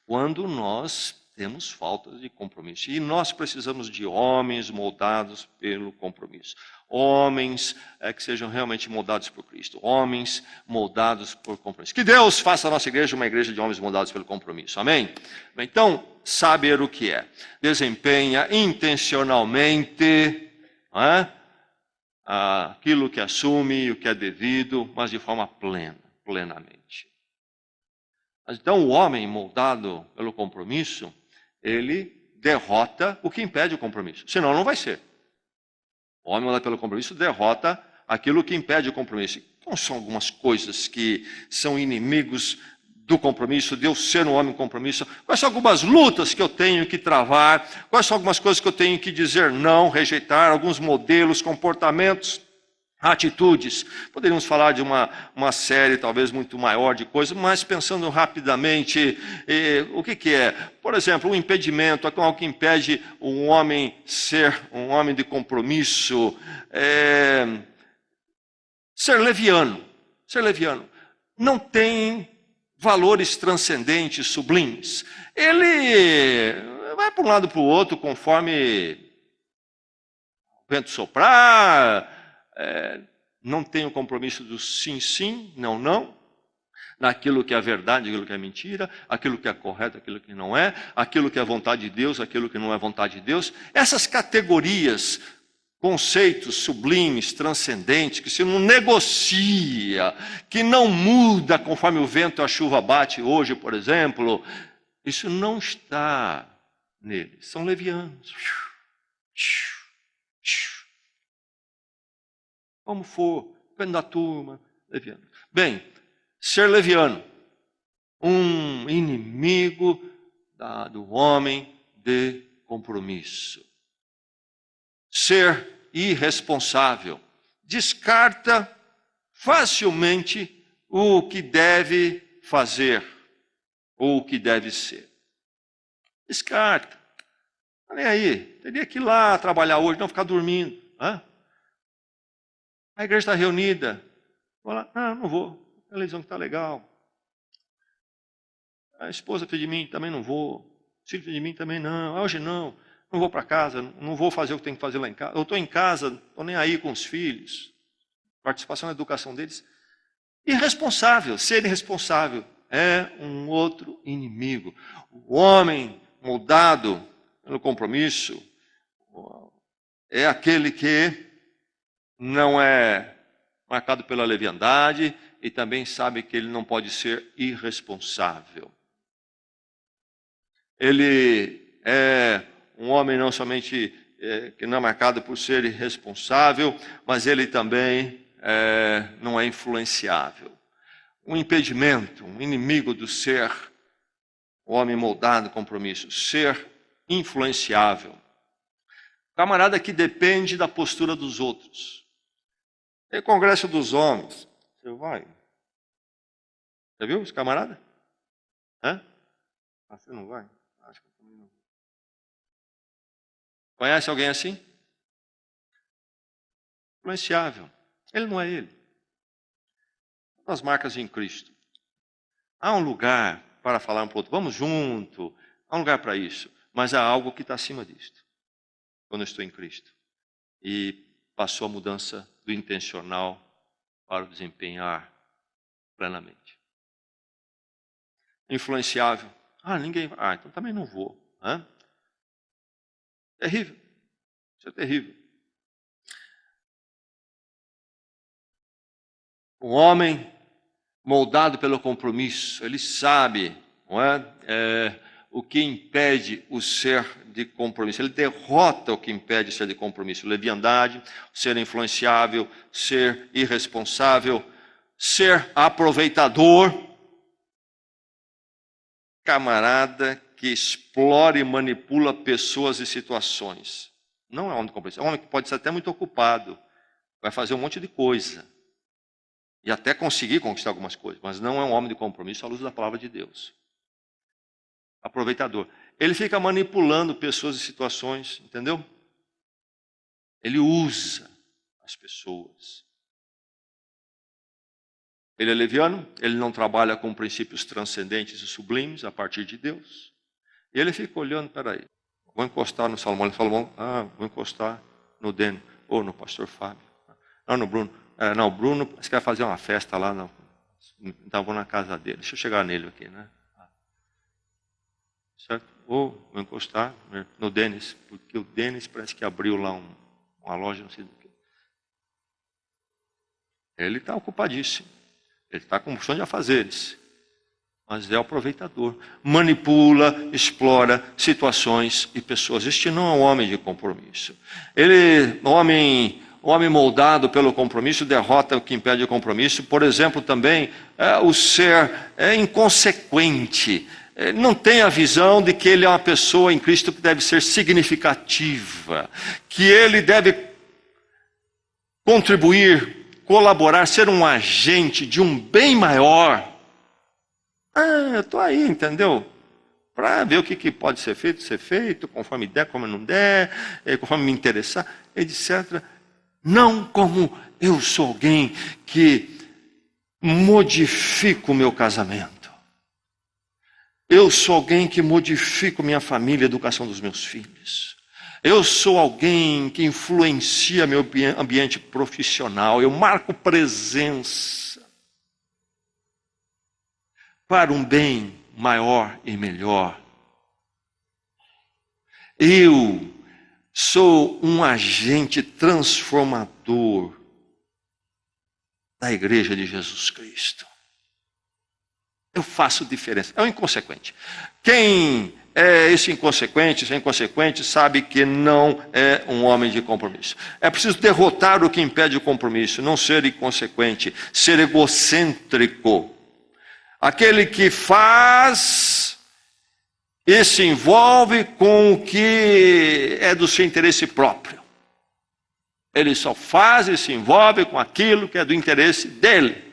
[SPEAKER 1] quando nós temos falta de compromisso. E nós precisamos de homens moldados pelo compromisso. Homens que sejam realmente moldados por Cristo. Homens moldados por compromisso. Que Deus faça a nossa igreja uma igreja de homens moldados pelo compromisso. Amém? Então, saber o que é. Desempenha intencionalmente aquilo que assume, o que é devido, mas de forma plenamente. Então, o homem moldado pelo compromisso, ele derrota o que impede o compromisso. Senão, não vai ser. O homem moldado pelo compromisso derrota aquilo que impede o compromisso. Então, são algumas coisas que são inimigos do compromisso, de eu ser um homem compromisso. Quais são algumas lutas que eu tenho que travar? Quais são algumas coisas que eu tenho que dizer não, rejeitar? Alguns modelos, comportamentos, atitudes. Poderíamos falar de uma série talvez muito maior de coisas, mas pensando rapidamente, o que é? Por exemplo, um impedimento, algo que impede um homem ser um homem de compromisso, ser leviano. Ser leviano. Não tem valores transcendentes, sublimes. Ele vai para um lado para o outro conforme o vento soprar, não tem o compromisso do sim, sim, não, não, naquilo que é verdade, aquilo que é mentira, aquilo que é correto, aquilo que não é, aquilo que é vontade de Deus, aquilo que não é vontade de Deus. Essas categorias, conceitos sublimes, transcendentes, que se não negocia, que não muda conforme o vento e a chuva bate hoje, por exemplo, isso não está neles, são levianos. Como for, depende da turma, leviano. Bem, ser leviano, um inimigo do homem de compromisso. Ser irresponsável, descarta facilmente o que deve fazer ou o que deve ser. Descarta. Não nem aí, teria que ir lá trabalhar hoje, não ficar dormindo. A igreja está reunida. Vou lá, não vou. A televisão está legal. A esposa pediu de mim, também não vou. O filho pediu de mim, também não. Hoje não. Não vou para casa, não vou fazer o que tenho que fazer lá em casa. Eu estou em casa, estou nem aí com os filhos. Participação na educação deles. Irresponsável, ser irresponsável é um outro inimigo. O homem moldado pelo compromisso é aquele que não é marcado pela leviandade e também sabe que ele não pode ser irresponsável. Ele é um homem não somente que não é marcado por ser irresponsável, mas ele também não é influenciável. Um impedimento, um inimigo do ser o homem moldado, compromisso, ser influenciável. Camarada que depende da postura dos outros. É Congresso dos Homens. Você vai? Já viu esse camarada? Hã? Ah, você não vai? Acho que eu também não. Conhece alguém assim? Influenciável. Ele não é ele. As marcas em Cristo. Há um lugar para falar um para o outro. Vamos junto. Há um lugar para isso. Mas há algo que está acima disto. Quando eu estou em Cristo. E passou a mudança do intencional para o desempenhar plenamente. Influenciável. Ah, ninguém vai. Ah, então também não vou. Hã? Terrível. Isso é terrível. Um homem moldado pelo compromisso, ele sabe, não é? O que impede o ser de compromisso. Ele derrota o que impede o ser de compromisso. Leviandade, ser influenciável, ser irresponsável, ser aproveitador. Camarada que explora e manipula pessoas e situações. Não é um homem de compromisso. É um homem que pode ser até muito ocupado. Vai fazer um monte de coisa. E até conseguir conquistar algumas coisas. Mas não é um homem de compromisso à luz da palavra de Deus. Aproveitador. Ele fica manipulando pessoas e situações, entendeu? Ele usa as pessoas. Ele é leviano, ele não trabalha com princípios transcendentes e sublimes a partir de Deus. E ele fica olhando, peraí, vou encostar no Salomão. Salomão, vou encostar no Dene, ou no pastor Fábio. Não, no Bruno. Não, o Bruno quer fazer uma festa lá, não. Então vou na casa dele. Deixa eu chegar nele aqui, né? Certo? Ou vou encostar no Denis, porque o Denis parece que abriu lá uma loja, não sei do que. Ele está ocupadíssimo. Ele está com um monte de afazeres. Mas é o aproveitador. Manipula, explora situações e pessoas. Este não é um homem de compromisso. Ele, o homem moldado pelo compromisso, derrota o que impede o compromisso. Por exemplo, também, o ser inconsequente. Não tem a visão de que ele é uma pessoa em Cristo que deve ser significativa, que ele deve contribuir, colaborar, ser um agente de um bem maior. Eu estou aí, entendeu? Para ver o que pode ser feito, conforme der, como não der, conforme me interessar, etc. Não como eu sou alguém que modifica o meu casamento. Eu sou alguém que modifico minha família, a educação dos meus filhos. Eu sou alguém que influencia meu ambiente profissional. Eu marco presença para um bem maior e melhor. Eu sou um agente transformador da Igreja de Jesus Cristo. Eu faço diferença. É um inconsequente. Quem é esse inconsequente, sabe que não é um homem de compromisso. É preciso derrotar o que impede o compromisso, não ser inconsequente, ser egocêntrico. Aquele que faz e se envolve com o que é do seu interesse próprio. Ele só faz e se envolve com aquilo que é do interesse dele.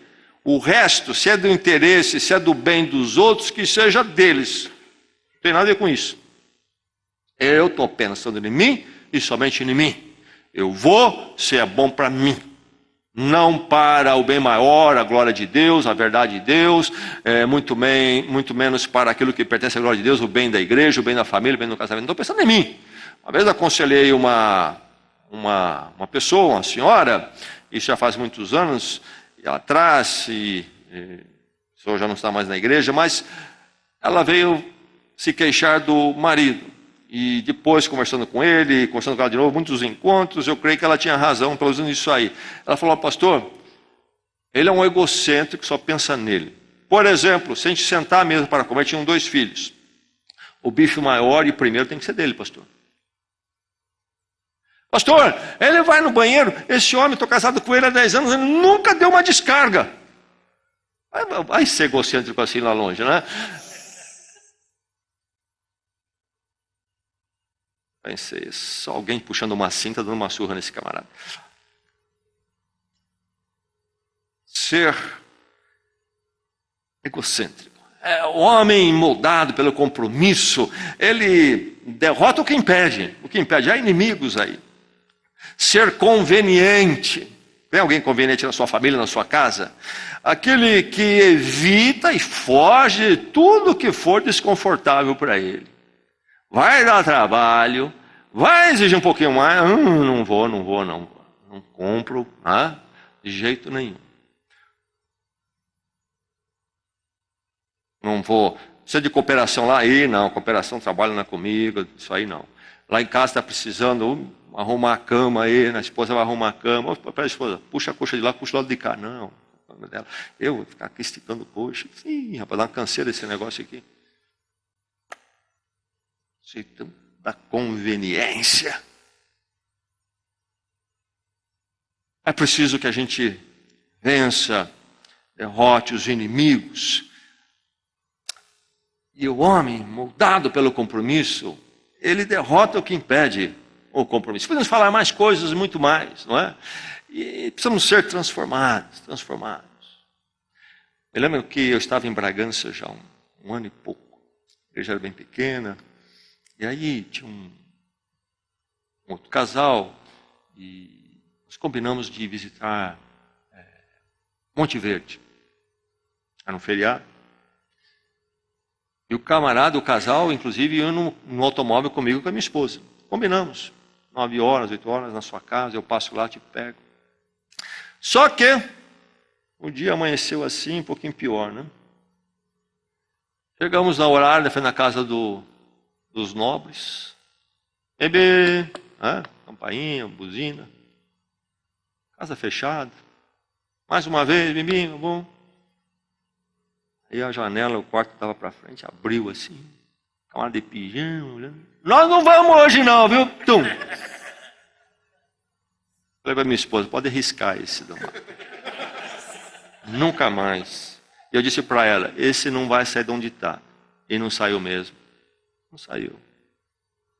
[SPEAKER 1] O resto, se é do interesse, se é do bem dos outros, que seja deles. Não tem nada a ver com isso. Eu estou pensando em mim e somente em mim. Eu vou se é bom para mim. Não para o bem maior, a glória de Deus, a verdade de Deus, muito menos para aquilo que pertence à glória de Deus, o bem da igreja, o bem da família, o bem do casamento. Não estou pensando em mim. Uma vez aconselhei uma pessoa, uma senhora, isso já faz muitos anos atrás, o senhor já não está mais na igreja, mas ela veio se queixar do marido. E depois, conversando com ele, conversando com ela de novo, muitos encontros, eu creio que ela tinha razão, pelo menos nisso aí. Ela falou, pastor, ele é um egocêntrico, só pensa nele. Por exemplo, se a gente sentar à mesa para comer, tinham 2 filhos. O bife maior e o primeiro tem que ser dele, pastor. Pastor, ele vai no banheiro, esse homem, estou casado com ele há 10 anos, ele nunca deu uma descarga. Vai ser egocêntrico assim lá longe, né? Pensei, só alguém puxando uma cinta, dando uma surra nesse camarada. Ser egocêntrico. O homem moldado pelo compromisso, ele derrota o que impede. O que impede? Há inimigos aí. Ser conveniente. Tem alguém conveniente na sua família, na sua casa? Aquele que evita e foge de tudo que for desconfortável para ele. Vai dar trabalho, vai exigir um pouquinho mais. Não vou. Não compro, de jeito nenhum. Não vou. Precisa de cooperação lá? Aí não, cooperação trabalha não é comigo, isso aí não. Lá em casa está precisando arrumar a cama aí, a esposa vai arrumar a cama. Para a esposa, puxa a coxa de lá, puxa o lado de cá. Não, eu vou ficar aqui esticando coxa. Ih, rapaz, dá uma canseira esse negócio aqui. Jeito da conveniência. É preciso que a gente vença, derrote os inimigos. E o homem, moldado pelo compromisso, ele derrota o que impede o compromisso. Podemos falar mais coisas, muito mais, não é? E precisamos ser transformados. Eu lembro que eu estava em Bragança já um ano e pouco. A igreja era bem pequena. E aí tinha um outro casal e nós combinamos de visitar Monte Verde. Era um feriado. E o camarada, o casal, inclusive, ia no automóvel comigo e com a minha esposa. Combinamos. 9 horas, 8 horas na sua casa, eu passo lá, te pego. Só que o dia amanheceu assim, um pouquinho pior, né? Chegamos na horário, foi na casa dos nobres. Bebê, campainha, buzina. Casa fechada. Mais uma vez, bebinho, bom. Aí a janela, o quarto estava para frente, abriu assim. Camarada de pijama, olhando. Nós não vamos hoje não, viu? Tum. Falei para minha esposa, pode arriscar esse do mar. Nunca mais. E eu disse para ela, esse não vai sair de onde está. E não saiu mesmo. Não saiu.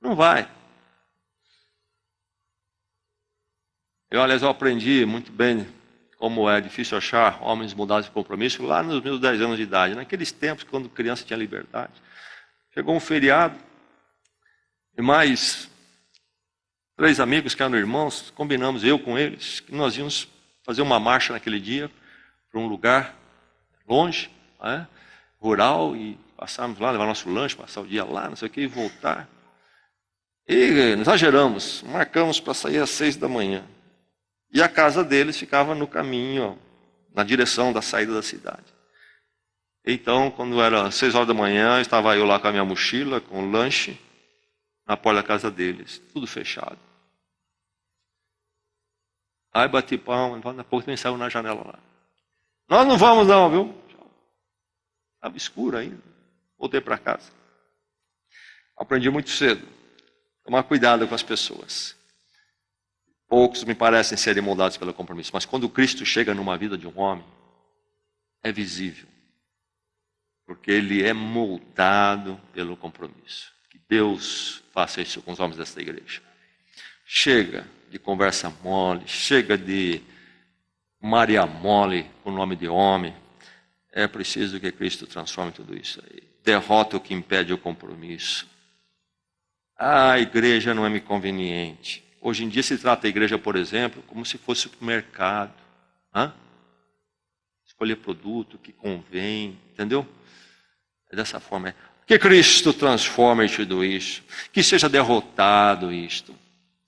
[SPEAKER 1] Não vai. Aliás, eu aprendi muito bem como é difícil achar homens mudados de compromisso lá nos meus 10 anos de idade. Naqueles tempos, quando criança tinha liberdade. Chegou um feriado e mais 3 amigos que eram irmãos, combinamos, eu com eles, que nós íamos fazer uma marcha naquele dia para um lugar longe, rural, e passarmos lá, levar nosso lanche, passar o dia lá, não sei o que, e voltar. E exageramos, marcamos para sair às 6 da manhã. E a casa deles ficava no caminho, na direção da saída da cidade. Então, quando era 6 horas da manhã, estava eu lá com a minha mochila, com o lanche, na porta da casa deles, tudo fechado. Aí bati palma, daqui a pouco também saiu na janela lá. Nós não vamos não, viu? Estava escuro ainda. Voltei para casa. Aprendi muito cedo. Tomar cuidado com as pessoas. Poucos me parecem serem moldados pelo compromisso, mas quando Cristo chega numa vida de um homem, é visível. Porque ele é moldado pelo compromisso. Que Deus faça isso com os homens desta igreja. Chega de conversa mole, chega de Maria mole com o nome de homem. É preciso que Cristo transforme tudo isso aí. Derrota o que impede o compromisso. A igreja não é me conveniente. Hoje em dia se trata a igreja, por exemplo, como se fosse o mercado. Escolher produto que convém, entendeu? É dessa forma. Que Cristo transforme tudo isso. Que seja derrotado isto.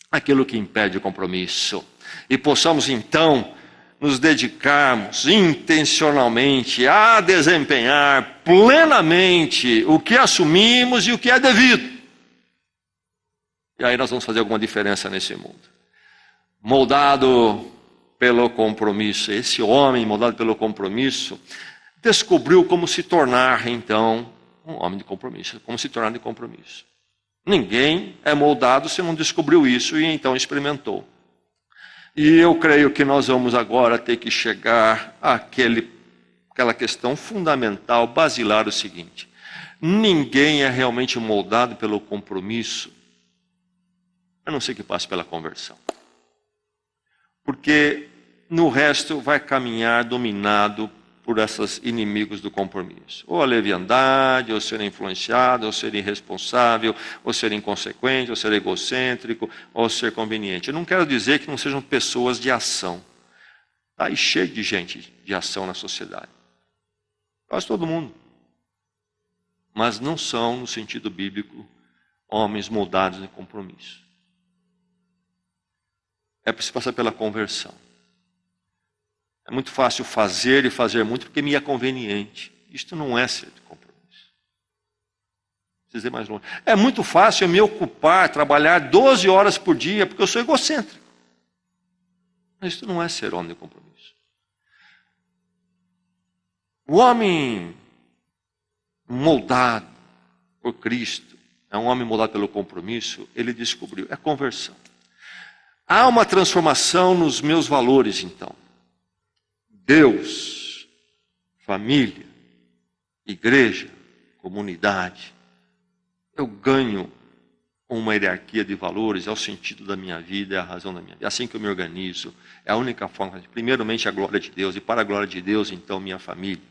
[SPEAKER 1] Aquilo que impede o compromisso. E possamos então nos dedicarmos intencionalmente a desempenhar plenamente o que assumimos e o que é devido. E aí nós vamos fazer alguma diferença nesse mundo. Moldado pelo compromisso, esse homem moldado pelo compromisso, descobriu como se tornar, então, um homem de compromisso, como se tornar de compromisso. Ninguém é moldado se não descobriu isso e então experimentou. E eu creio que nós vamos agora ter que chegar àquela questão fundamental, basilar, o seguinte: ninguém é realmente moldado pelo compromisso, a não ser que passe pela conversão. Porque no resto vai caminhar dominado por esses inimigos do compromisso. Ou a leviandade, ou ser influenciado, ou ser irresponsável, ou ser inconsequente, ou ser egocêntrico, ou ser conveniente. Eu não quero dizer que não sejam pessoas de ação. Está aí cheio de gente de ação na sociedade. Quase todo mundo. Mas não são, no sentido bíblico, homens moldados em compromisso. É preciso passar pela conversão. É muito fácil fazer e fazer muito porque me é conveniente. Isto não é ser de compromisso. Preciso ir mais longe. É muito fácil eu me ocupar, trabalhar 12 horas por dia porque eu sou egocêntrico. Mas isto não é ser homem de compromisso. O homem moldado por Cristo, é um homem moldado pelo compromisso, ele descobriu, é conversão. Há uma transformação nos meus valores, então. Deus, família, igreja, comunidade. Eu ganho uma hierarquia de valores, é o sentido da minha vida, é a razão da minha vida. É assim que eu me organizo. É a única forma. Primeiramente a glória de Deus, e para a glória de Deus, então, minha família.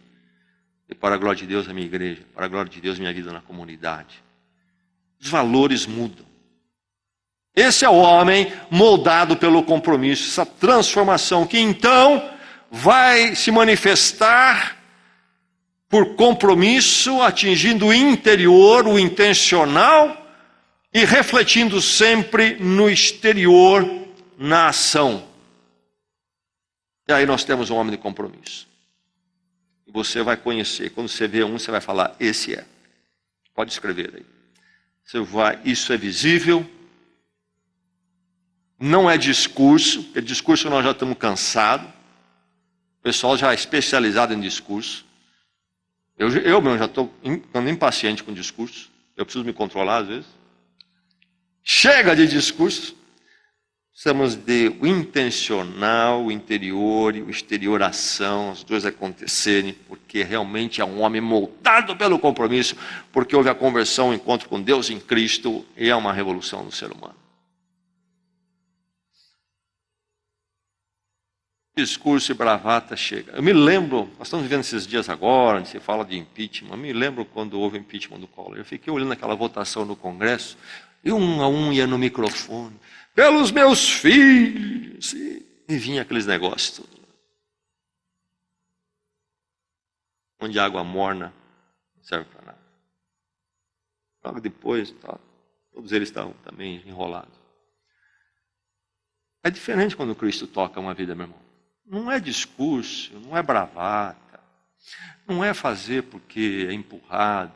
[SPEAKER 1] E para a glória de Deus, a minha igreja. Para a glória de Deus, minha vida na comunidade. Os valores mudam. Esse é o homem moldado pelo compromisso, essa transformação que então vai se manifestar por compromisso, atingindo o interior, o intencional, e refletindo sempre no exterior, na ação. E aí nós temos um homem de compromisso. E você vai conhecer, quando você vê um, você vai falar, esse é. Pode escrever aí. Isso é visível. Não é discurso, porque discurso nós já estamos cansados. O pessoal já é especializado em discurso. Eu mesmo já estou ficando impaciente com discurso. Eu preciso me controlar às vezes. Chega de discurso. Precisamos de o intencional, o interior e o exterior ação, os dois acontecerem, porque realmente é um homem moldado pelo compromisso, porque houve a conversão, o encontro com Deus em Cristo, e é uma revolução no ser humano. Discurso e bravata chega. Eu me lembro, nós estamos vivendo esses dias agora, onde se fala de impeachment, eu me lembro quando houve o impeachment do Collor. Eu fiquei olhando aquela votação no Congresso, e um a um ia no microfone, pelos meus filhos, e vinha aqueles negócios tudo. Onde a água morna não serve para nada. Logo depois, todos eles estavam também enrolados. É diferente quando Cristo toca uma vida, meu irmão. Não é discurso, não é bravata, não é fazer porque é empurrado,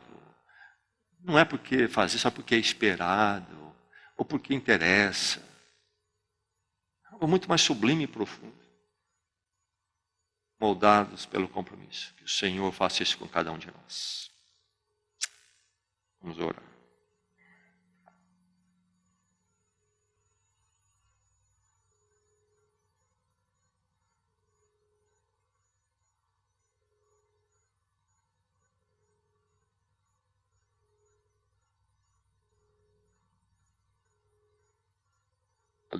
[SPEAKER 1] não é porque fazer só porque é esperado, ou porque interessa. É algo muito mais sublime e profundo. Moldados pelo compromisso. Que o Senhor faça isso com cada um de nós. Vamos orar.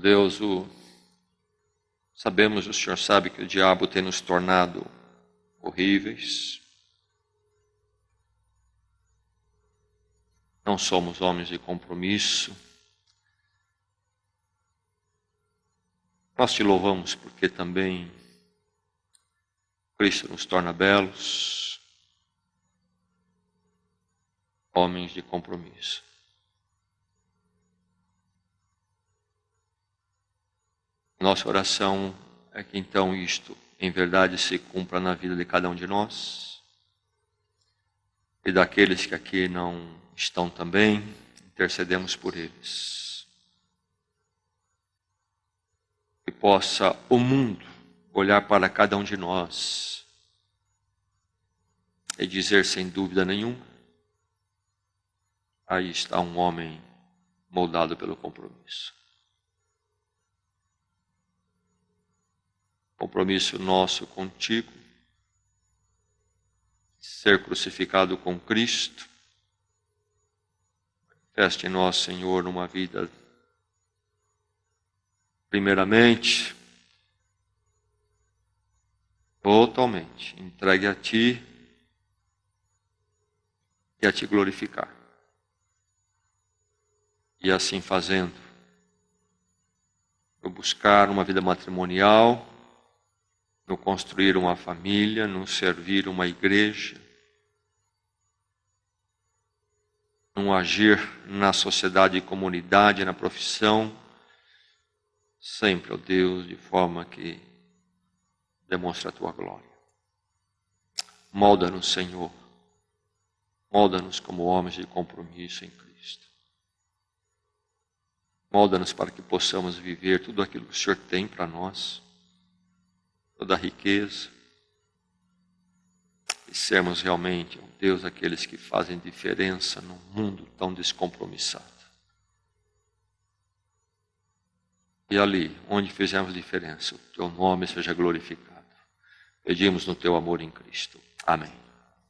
[SPEAKER 1] Deus, sabemos, o Senhor sabe que o diabo tem nos tornado horríveis. Não somos homens de compromisso. Nós te louvamos porque também Cristo nos torna belos, homens de compromisso. Nossa oração é que então isto, em verdade, se cumpra na vida de cada um de nós e daqueles que aqui não estão também, intercedemos por eles. Que possa o mundo olhar para cada um de nós e dizer sem dúvida nenhuma: aí está um homem moldado pelo compromisso. Compromisso nosso contigo, ser crucificado com Cristo. Manifeste em nós, Senhor, uma vida, primeiramente, totalmente entregue a Ti e a Te glorificar. E assim fazendo, no buscar uma vida matrimonial, no construir uma família, no servir uma igreja, no agir na sociedade e comunidade, na profissão, sempre, ó Deus, de forma que demonstre a Tua glória. Molda-nos, Senhor, molda-nos como homens de compromisso em Cristo. Molda-nos para que possamos viver tudo aquilo que o Senhor tem para nós, toda a riqueza, e sermos realmente, ó Deus, aqueles que fazem diferença num mundo tão descompromissado. E ali, onde fizermos diferença, o Teu nome seja glorificado. Pedimos no Teu amor em Cristo. Amém.